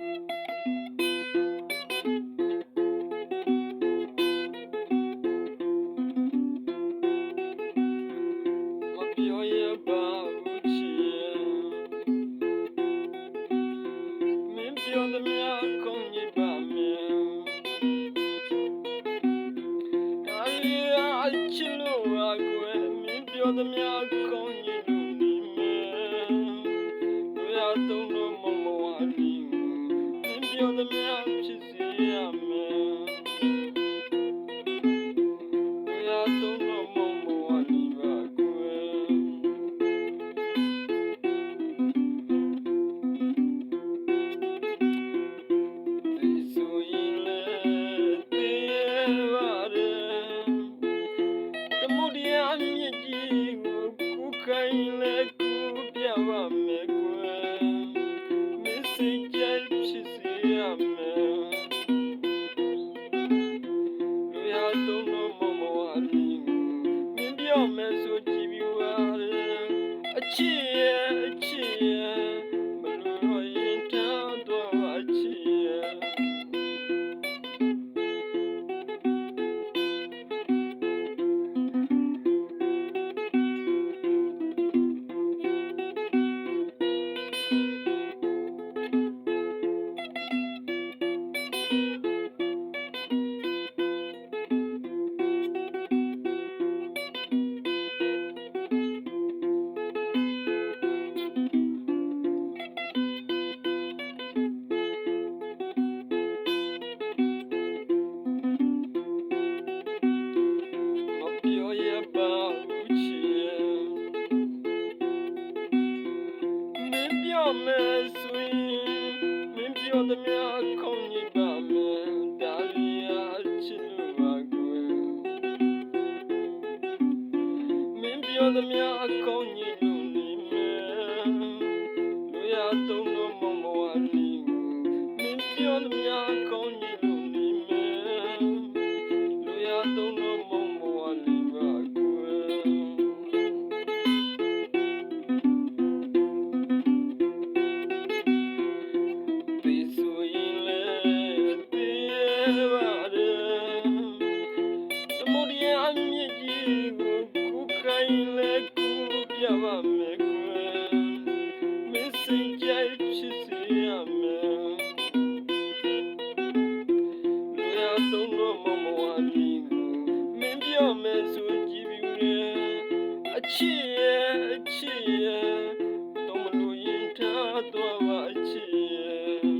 ပြောရပါဘူးချစ်မင်းပြောသမျှကောင်းကြီးပါမယ်ဒါရီအချစ်လို့အကွယ်မင်းပြောသမျှကောင်းကြီးလို့နေမယ်တို့ရတော့မမဝါဒီမင်းပြောသမျှဖြစ်စေရမယ်တို့ရတော့မမဝါဒီပါကွယ်အမြင့်ကြီးကိုကူခိုင်းလဲကူပြပါမယ်ကွယ်မစ်စင်ကြဖြစ်စေရမယ်လူရတော့မမဝါလီမင်းပြောမယ်ဆိုကြည့်ပြီးပါအချစ်ရဲ့အချစ်ရဲ့မလို့ရင်ထားတော့အချစ်ရဲ့မယ်ဆိုရင်မင်းပြောသမျှကောင်းကြီးပါမယ်ဒါရီအချစ်လို့ပါကွယ်မင်းပြောသမျှကောင်းကြီးလို့နေမယ်လူရတော့မမဝါလီမင်းပြောသမျှကောင်းကြီးလို့နေမယ်လူရတော့မမဝါလီပါကွယ်အမြင့်ကြီးကိုကူခိုင်းလဲကူပြပါမယ်ကွယ်မစ်စင်ကြဖြစ်စေရမယ်လူရတော့မမဝါဒီမင်းပြောမယ်ဆိုကြည့်ပြီးအချစ်ရဲ့အချစ်ရဲ့တော့မလို့ရင်ထားတော့ပါအချစ်ရဲ့